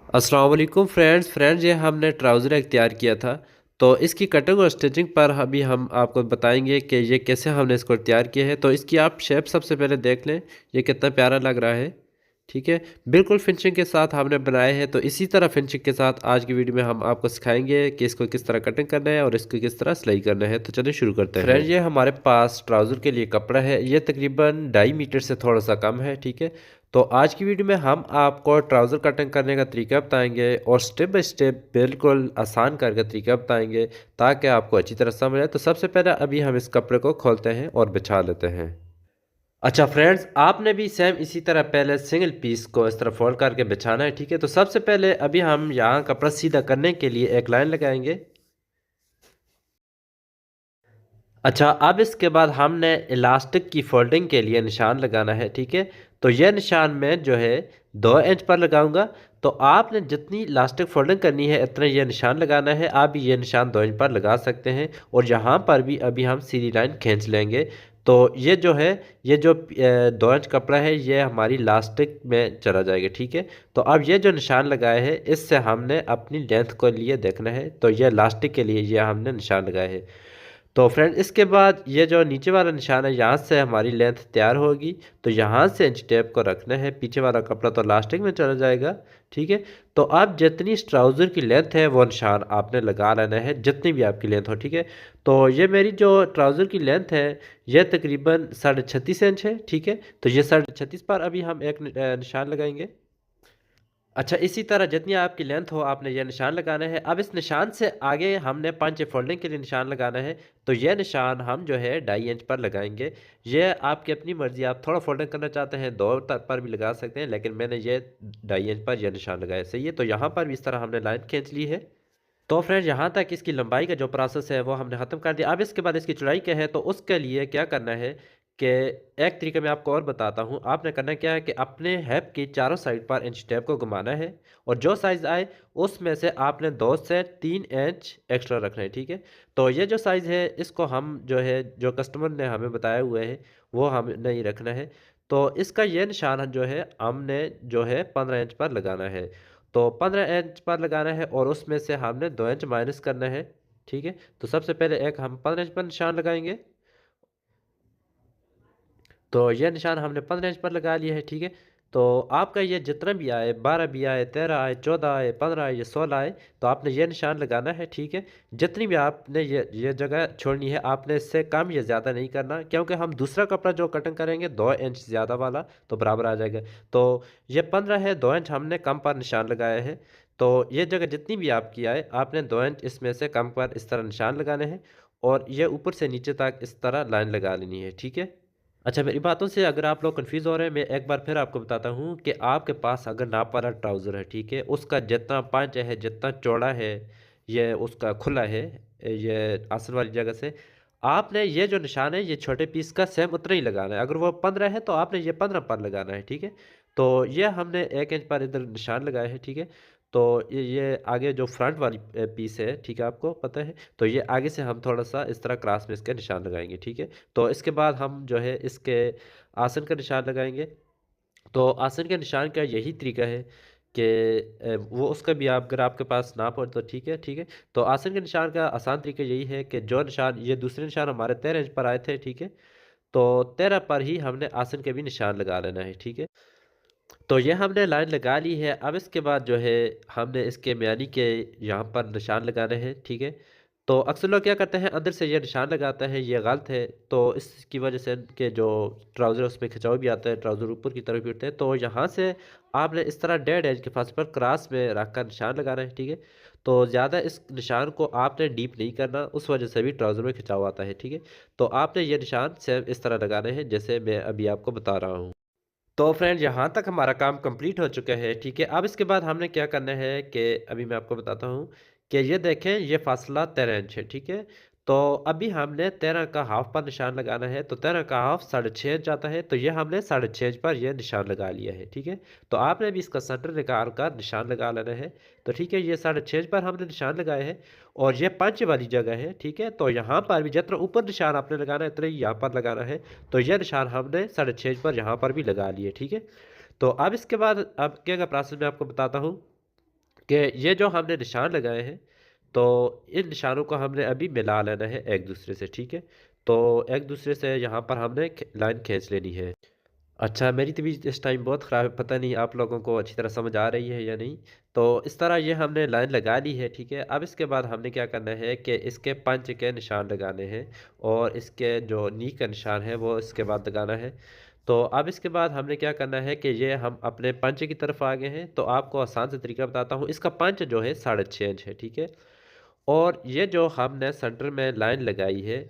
अस्सलाम वालेकुम फ्रेंड्स ये हमने ट्राउज़र एक तैयार किया था। तो इसकी कटिंग और स्टिचिंग पर अभी हम आपको बताएंगे कि ये कैसे हमने इसको तैयार किया है। तो इसकी आप शेप सबसे पहले देख लें, ये कितना प्यारा लग रहा है। ठीक है, बिल्कुल फिनिशिंग के साथ हमने बनाए हैं। तो इसी तरह फिनिशिंग के साथ आज की वीडियो में हम आपको सिखाएंगे कि इसको किस तरह कटिंग करना है और इसको किस तरह सिलाई करना है। तो चलिए शुरू करते हैं। फ्रेंड, ये हमारे पास ट्राउज़र के लिए कपड़ा है, ये तकरीबन 2.5 मीटर से थोड़ा सा कम है। ठीक है, तो आज की वीडियो में हम आपको ट्राउज़र कटिंग करने का तरीका बताएंगे और स्टेप बाय स्टेप बिल्कुल आसान करके तरीका बताएंगे ताकि आपको अच्छी तरह समझ आए। तो सबसे पहले अभी हम इस कपड़े को खोलते हैं और बिछा लेते हैं। अच्छा फ्रेंड्स, आपने भी सेम इसी तरह पहले सिंगल पीस को इस तरह फोल्ड करके बिछाना है। ठीक है, तो सबसे पहले अभी हम यहाँ कपड़ा सीधा करने के लिए एक लाइन लगाएंगे। अच्छा, अब इसके बाद हमने इलास्टिक की फोल्डिंग के लिए निशान लगाना है। ठीक है, तो यह निशान मैं जो है 2 इंच पर लगाऊंगा। तो आपने जितनी इलास्टिक फोल्डिंग करनी है इतना यह निशान लगाना है। आप भी ये निशान 2 इंच पर लगा सकते हैं और यहाँ पर भी अभी हम सीधी लाइन खींच लेंगे। तो ये जो है, ये जो 2 इंच कपड़ा है ये हमारी इलास्टिक में चला जाएगा। ठीक है, तो अब ये जो निशान लगाए है इससे हमने अपनी लेंथ को लिए देखना है। तो ये इलास्टिक के लिए ये हमने निशान लगाए है। तो फ्रेंड, इसके बाद ये जो नीचे वाला निशान है यहाँ से हमारी लेंथ तैयार होगी। तो यहाँ से इंच टेप को रखना है, पीछे वाला कपड़ा तो लास्टिक में चला जाएगा। ठीक है, तो अब जितनी इस ट्राउज़र की लेंथ है वो निशान आपने लगा लेना है, जितनी भी आपकी लेंथ हो। ठीक है, तो ये मेरी जो ट्राउज़र की लेंथ है ये तकरीबन 36.5 इंच है। ठीक है, तो ये 36.5 पर अभी हम एक निशान लगाएंगे। अच्छा, इसी तरह जितनी आपकी लेंथ हो आपने ये निशान लगाना है। अब इस निशान से आगे हमने पंच फोल्डिंग के लिए निशान लगाना है। तो ये निशान हम जो है 2.5 इंच पर लगाएंगे। ये आपकी अपनी मर्ज़ी, आप थोड़ा फोल्डिंग करना चाहते हैं 2 तक पर भी लगा सकते हैं, लेकिन मैंने ये 2.5 इंच पर यह निशान लगाया। सही है, तो यहाँ पर भी इस तरह हमने लाइन खींच ली है। तो फ्रेंड, यहाँ तक इसकी लंबाई का जो प्रोसेस है वो हमने ख़त्म कर दिया। अब इसके बाद इसकी चौड़ाई क्या है, तो उसके लिए क्या करना है कि एक तरीके में आपको और बताता हूँ। आपने करना क्या है कि अपने हैप की चारों साइड पर इंच टेप को घुमाना है और जो साइज़ आए उसमें से आपने 2 से 3 इंच एक्स्ट्रा रखना है। ठीक है, तो ये जो साइज़ है इसको हम जो है, जो कस्टमर ने हमें बताया हुए है वो हमें नहीं रखना है। तो इसका ये निशान जो है हमने जो है 15 इंच पर लगाना है। तो 15 इंच पर लगाना है और उसमें से हमने 2 इंच माइनस करना है। ठीक है, तो सबसे पहले एक हम 15 इंच पर निशान लगाएंगे। तो यह निशान हमने 15 इंच पर लगा लिया है। ठीक है, तो आपका ये जितना भी आए, 12 भी आए, 13 आए, 14 आए, 15 आए, ये 16 आए, तो आपने ये निशान लगाना है। ठीक है, जितनी भी आपने ये जगह छोड़नी है, आपने इससे कम या ज़्यादा नहीं करना, क्योंकि हम दूसरा कपड़ा जो कटिंग करेंगे 2 इंच ज़्यादा वाला तो बराबर आ जाएगा। तो ये 15 है, 2 इंच हमने कम पर निशान लगाया है। तो ये जगह जितनी भी आपकी आए आपने 2 इंच इसमें से कम पर इस तरह निशान लगाने हैं और ये ऊपर से नीचे तक इस तरह लाइन लगा लेनी है। ठीक है। अच्छा, मेरी बातों से अगर आप लोग कंफ्यूज हो रहे हैं, मैं एक बार फिर आपको बताता हूँ कि आपके पास अगर नाप वाला ट्राउज़र है, ठीक है, उसका जितना पंच है, जितना चौड़ा है, ये उसका खुला है, ये आसन वाली जगह से आपने ये जो निशान है ये छोटे पीस का सेम उतना ही लगाना है। अगर वो 15 है तो आपने ये 15 पर लगाना है। ठीक है, तो ये हमने 1 इंच पर इधर निशान लगाया है। ठीक है, तो ये आगे जो फ्रंट वाली पीस है, ठीक है, आपको पता है, तो ये आगे से हम थोड़ा सा इस तरह क्रॉस में इसके निशान लगाएंगे। ठीक है, तो इसके बाद हम जो है इसके आसन का निशान लगाएंगे। तो आसन के निशान का यही तरीका है कि वो उसका भी आप, अगर आपके पास ना हो तो ठीक है। ठीक है, तो आसन के निशान का आसान तरीका यही है कि जो निशान, ये दूसरे निशान हमारे 13 इंच पर आए थे। ठीक है, तो 13 पर ही हमने आसन के भी निशान लगा लेना है। ठीक है, तो ये हमने लाइन लगा ली है। अब इसके बाद जो है हमने इसके म्यानी के यहाँ पर निशान लगाने हैं। ठीक है, तो अक्सर लोग क्या करते हैं, अंदर से ये निशान लगाते हैं, ये गलत है। तो इसकी वजह से इनके जो ट्राउज़र उसमें खिंचाव भी आता है, ट्राउज़र ऊपर की तरफ भी उठते हैं। तो यहाँ से आपने इस तरह 1.5 इंच के फासले पर क्रॉस में रख कर निशान लगाना है। ठीक है, तो ज़्यादा इस निशान को आपने डीप नहीं करना, उस वजह से भी ट्राउज़र में खिंचाव आता है। ठीक है, तो आपने ये निशान सेम इस तरह लगाने हैं जैसे मैं अभी आपको बता रहा हूँ। तो फ्रेंड, यहाँ तक हमारा काम कंप्लीट हो चुका है। ठीक है, अब इसके बाद हमने क्या करना है कि अभी मैं आपको बताता हूँ कि ये देखें, ये फासला 13 इंच है। ठीक है, तो अभी हमने 13 का हाफ पर निशान लगाना है। तो 13 का हाफ 6.5 इंच आता है, तो ये हमने 6.5 इंच पर यह निशान लगा लिया है। ठीक है, तो आपने भी इसका सेंटर निकाल कर निशान लगा लेना है। तो ठीक है, ये 6.5 इंच पर हमने निशान लगाए हैं और ये पंच वाली जगह है। ठीक है, तो यहाँ पर भी जितना ऊपर निशान आपने लगाना है उतना ही यहाँ पर लगाना है। तो यह निशान हमने 6.5 इंच पर यहाँ पर भी लगा लिए। ठीक है, तो अब इसके बाद अब क्या का प्रोसेस मैं आपको बताता हूँ। कि ये जो हमने निशान लगाए हैं, तो इन निशानों को हमने अभी मिला लेना है एक दूसरे से, ठीक है। तो एक दूसरे से यहाँ पर हमने लाइन खींच लेनी है। अच्छा, मेरी तबीयत इस टाइम बहुत ख़राब है, पता नहीं आप लोगों को अच्छी तरह समझ आ रही है या नहीं। तो इस तरह ये हमने लाइन लगा ली है, ठीक है। अब इसके बाद हमने क्या करना है कि इसके पंच के निशान लगाने हैं और इसके जो नी का निशान है वो इसके बाद लगाना है। तो अब इसके बाद हमने क्या करना है कि ये हम अपने पंच की तरफ आ गए हैं। तो आपको आसान से तरीका बताता हूँ। इसका पंच जो है 6.5 इंच है, ठीक है। और ये जो हमने सेंटर में लाइन लगाई है,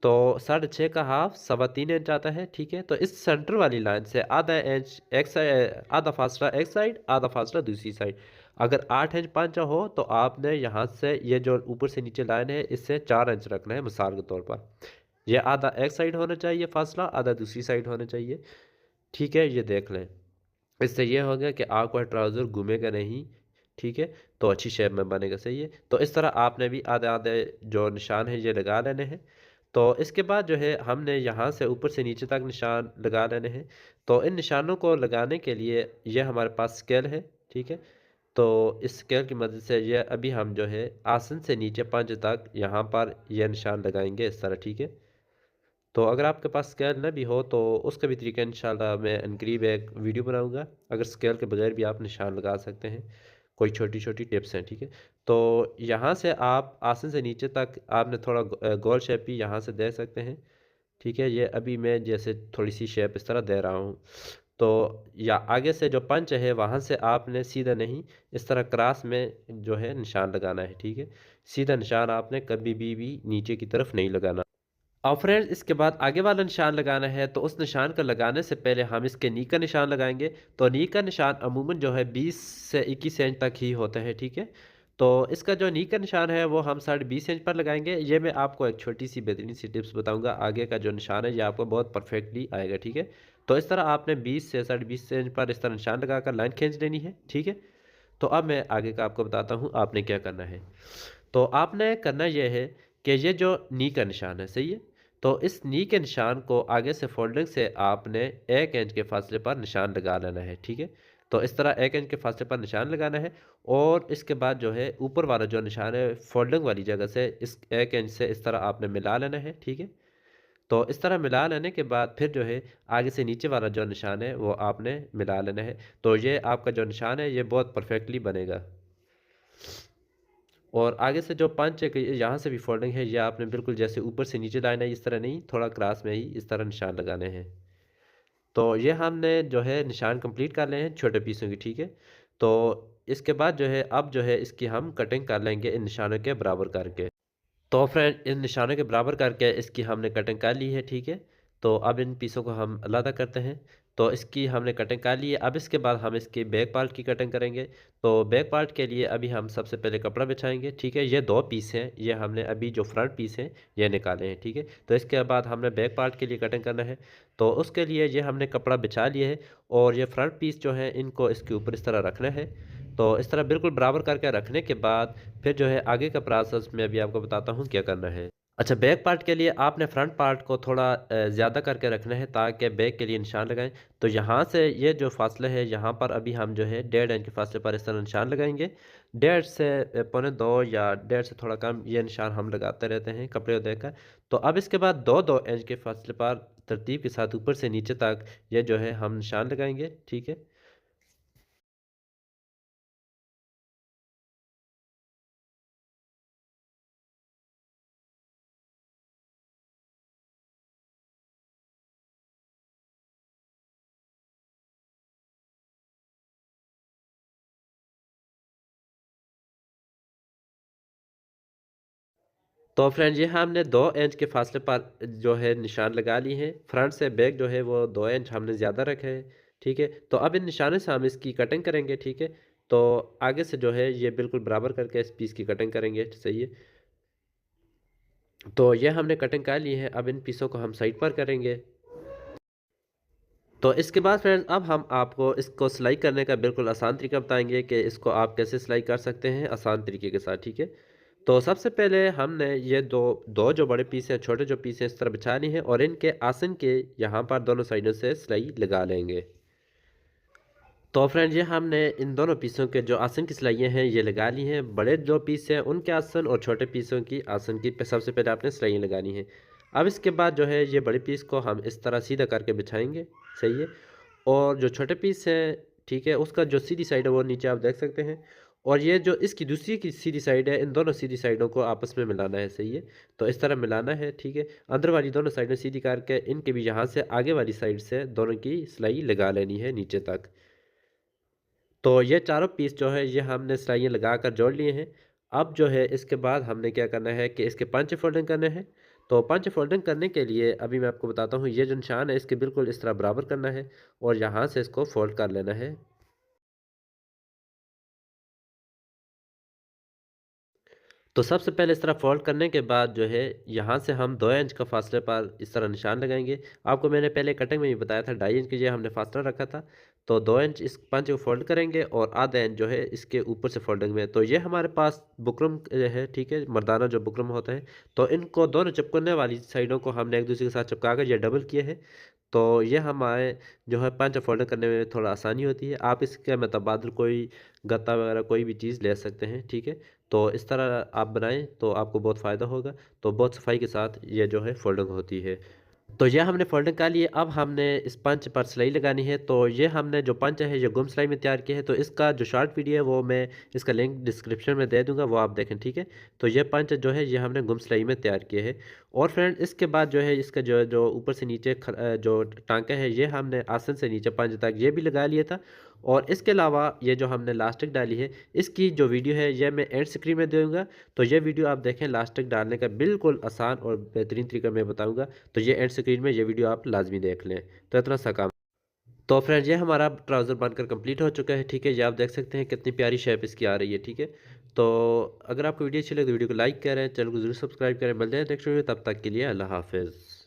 तो 6.5 का हाफ 3.25 इंच आता है, ठीक है। तो इस सेंटर वाली लाइन से आधा इंच एक साइड, आधा फासला एक साइड, आधा फासला दूसरी साइड। अगर 8 इंच पांचा हो तो आपने यहाँ से ये जो ऊपर से नीचे लाइन है इससे 4 इंच रखना है मिसाल के तौर पर। यह आधा एक साइड होना चाहिए फासला, आधा दूसरी साइड होना चाहिए, ठीक है। ये देख लें। इससे ये हो गया कि आपका ट्राउज़र घूमेगा नहीं, ठीक है। तो अच्छी शेप में बनेगा, सही है। तो इस तरह आपने भी आधे आधे जो निशान है ये लगा लेने हैं। तो इसके बाद जो है हमने यहाँ से ऊपर से नीचे तक निशान लगा लेने हैं। तो इन निशानों को लगाने के लिए ये हमारे पास स्केल है, ठीक है। तो इस स्केल की मदद से ये अभी हम जो है आसन से नीचे पंज तक यहाँ पर यह निशान लगाएंगे इस तरह, ठीक है। तो अगर आपके पास स्केल ना भी हो तो उसका भी तरीका इंशाल्लाह मैं अनकरीब एक वीडियो बनाऊंगा। अगर स्केल के बगैर भी आप निशान लगा सकते हैं, कोई छोटी छोटी टिप्स हैं, ठीक है। तो यहाँ से आप आसन से नीचे तक आपने थोड़ा गोल शेप भी यहाँ से दे सकते हैं, ठीक है। ये अभी मैं जैसे थोड़ी सी शेप इस तरह दे रहा हूँ। तो या आगे से जो पंच है वहाँ से आपने सीधा नहीं, इस तरह क्रॉस में जो है निशान लगाना है, ठीक है। सीधा निशान आपने कभी भी नीचे की तरफ नहीं लगाना। और फ्रेंड्स इसके बाद आगे वाला निशान लगाना है। तो उस निशान का लगाने से पहले हम इसके नी का निशान लगाएंगे। तो नी का निशान अमूमन जो है 20 से 21 इंच तक ही होता है, ठीक है। तो इसका जो नी का निशान है वो हम 20.5 इंच पर लगाएंगे। ये मैं आपको एक छोटी सी बेहतरीन सी टिप्स बताऊंगा। आगे का जो निशान है ये आपको बहुत परफेक्टली आएगा, ठीक है। तो इस तरह आपने 20 से 20.5 इंच पर इस तरह निशान लगाकर लाइन खींच लेनी है, ठीक है। तो अब मैं आगे का आपको बताता हूँ आपने क्या करना है। तो आपने करना यह है कि ये जो नी का निशान है, सही है। तो इस नी के निशान को आगे से फोल्डिंग से आपने 1 इंच के फासले पर निशान लगा लेना है, ठीक है। तो इस तरह 1 इंच के फासले पर निशान लगाना है। और इसके बाद जो है ऊपर वाला जो निशान है फोल्डिंग वाली जगह से इस 1 इंच से इस तरह आपने मिला लेना है, ठीक है। तो इस तरह मिला लेने के बाद फिर जो है आगे से नीचे वाला जो निशान है वो आपने मिला लेना है। तो ये आपका जो निशान है ये बहुत परफेक्टली बनेगा। और आगे से जो पंच है यहाँ से भी फोल्डिंग है, ये आपने बिल्कुल जैसे ऊपर से नीचे लाना है इस तरह नहीं, थोड़ा क्रॉस में ही इस तरह निशान लगाने हैं। तो ये हमने जो है निशान कंप्लीट कर ले हैं छोटे पीसों की, ठीक है। तो इसके बाद जो है अब जो है इसकी हम कटिंग कर लेंगे इन निशानों के बराबर करके। तो फ्रेंड इन निशानों के बराबर करके इसकी हमने कटिंग कर ली है, ठीक है। तो अब इन पीसों को हम अलग करते हैं। तो इसकी हमने कटिंग कर ली है। अब इसके बाद हम इसकी बैक पार्ट की कटिंग करेंगे। तो बैक पार्ट के लिए अभी हम सबसे पहले कपड़ा बिछाएंगे, ठीक है। ये दो पीस हैं, ये हमने अभी जो फ्रंट पीस हैं ये निकाले हैं, ठीक है। तो इसके बाद हमने बैक पार्ट के लिए कटिंग करना है। तो उसके लिए ये हमने कपड़ा बिछा लिया है और ये फ्रंट पीस जो है इनको इसके ऊपर इस तरह रखना है। तो इस तरह बिल्कुल बराबर करके रखने के बाद फिर जो है आगे का प्रोसेस मैं अभी आपको बताता हूँ क्या करना है। अच्छा, बैक पार्ट के लिए आपने फ्रंट पार्ट को थोड़ा ज़्यादा करके रखना है ताकि बैक के लिए निशान लगाएं। तो यहाँ से ये जो फासला है यहाँ पर अभी हम जो है 1.5 इंच के फासले पर इस तरह निशान लगाएंगे। 1.5 से 1.25 या 1.5 से थोड़ा कम ये निशान हम लगाते रहते हैं कपड़े को देखकर। तो अब इसके बाद 2-2 इंच के फासले पर तरतीब के साथ ऊपर से नीचे तक ये जो है हम निशान लगाएंगे, ठीक है। तो फ्रेंड ये हमने 2 इंच के फासले पर जो है निशान लगा लिए हैं। फ्रंट से बैक जो है वो 2 इंच हमने ज़्यादा रखे हैं, ठीक है। तो अब इन निशानों से हम इसकी कटिंग करेंगे, ठीक है। तो आगे से जो है ये बिल्कुल बराबर करके इस पीस की कटिंग करेंगे, सही है। तो ये हमने कटिंग कर ली है। अब इन पीसों को हम साइड पर करेंगे। तो इसके बाद फ्रेंड्स अब हम आपको इसको सिलाई करने का बिल्कुल आसान तरीका बताएंगे कि इसको आप कैसे सिलाई कर सकते हैं आसान तरीके के साथ, ठीक है। तो सबसे पहले हमने ये दो दो जो बड़े पीस हैं, छोटे जो पीस हैं इस तरह बिछा लिए हैं और इनके आसन के यहाँ पर दोनों साइडों से सिलाई लगा लेंगे। तो फ्रेंड ये हमने इन दोनों पीसों के जो आसन की सिलाइयाँ हैं ये लगा ली हैं। बड़े जो पीस हैं उनके आसन और छोटे पीसों की आसन की सबसे पहले आपने सिलाइयाँ लगानी हैं। अब इसके बाद जो है ये बड़े पीस को हम इस तरह सीधा करके बिछाएंगे, सही है। और जो छोटे पीस हैं, ठीक है, उसका जो सीधी साइड है वो नीचे आप देख सकते हैं। और ये जो इसकी दूसरी की सीधी साइड है, इन दोनों सीधी साइडों को आपस में मिलाना है, सही है। तो इस तरह मिलाना है, ठीक है। अंदर वाली दोनों साइडें सीधी करके इनके भी यहाँ से आगे वाली साइड से दोनों की सिलाई लगा लेनी है नीचे तक। तो ये चारों पीस जो है ये हमने सिलाइयाँ लगा कर जोड़ लिए हैं। अब जो है इसके बाद हमने क्या करना है कि इसके पंच फोल्डिंग करने हैं। तो पंच फोल्डिंग करने के लिए अभी मैं आपको बताता हूँ, ये जो निशान है इसके बिल्कुल इस तरह बराबर करना है और यहाँ से इसको फोल्ड कर लेना है। तो सबसे पहले इस तरह फोल्ड करने के बाद जो है यहाँ से हम 2 इंच का फासले पर इस तरह निशान लगाएंगे। आपको मैंने पहले कटिंग में भी बताया था 2.5 इंच की ये हमने फासला रखा था। तो 2 इंच इस पंच को फोल्ड करेंगे और आधा इंच जो है इसके ऊपर से फोल्डिंग में। तो ये हमारे पास बुकरम है, ठीक है, मर्दाना जो बुकरम होता है। तो इनको दोनों चिपकने वाली साइडों को हमने एक दूसरे के साथ चिपका कर ये डबल किए हैं। तो ये हमारे जो है पंच फोल्डिंग करने में थोड़ा आसानी होती है। आप इसके मतलब कोई गत्ता वगैरह कोई भी चीज़ ले सकते हैं, ठीक है। तो इस तरह आप बनाएं तो आपको बहुत फ़ायदा होगा। तो बहुत सफाई के साथ ये जो है फोल्डिंग होती है। तो ये हमने फोल्डिंग कर लिए। अब हमने इस पंच पर सिलाई लगानी है। तो ये हमने जो पंच है ये गुम सिलाई में तैयार किया है। तो इसका जो शॉर्ट वीडियो है वो मैं इसका लिंक डिस्क्रिप्शन में दे दूंगा, वो आप देखें, ठीक है। तो ये पंच जो है ये हमने गुम सिलाई में तैयार किए है। और फ्रेंड इसके बाद जो है इसका जो जो ऊपर से नीचे जो टांका है ये हमने आसन से नीचे पंच तक ये भी लगा लिया था। और इसके अलावा ये जो हमने लास्टिक डाली है इसकी जो वीडियो है ये मैं एंड स्क्रीन में दूंगा। तो ये वीडियो आप देखें, लास्टिक डालने का बिल्कुल आसान और बेहतरीन तरीका मैं बताऊंगा। तो ये एंड स्क्रीन में ये वीडियो आप लाजमी देख लें। तो इतना सा काम। तो फ्रेंड्स ये हमारा ट्राउज़र बनकर कंप्लीट हो चुका है, ठीक है। ये आप देख सकते हैं कितनी प्यारी शेप इसकी आ रही है, ठीक है। तो अगर आपको वीडियो अच्छी लगे तो वीडियो को लाइक करें, चैनल को जरूर सब्सक्राइब करें। मिलते हैं नेक्स्ट वीडियो, तब तक के लिए अल्लाह हाफिज़।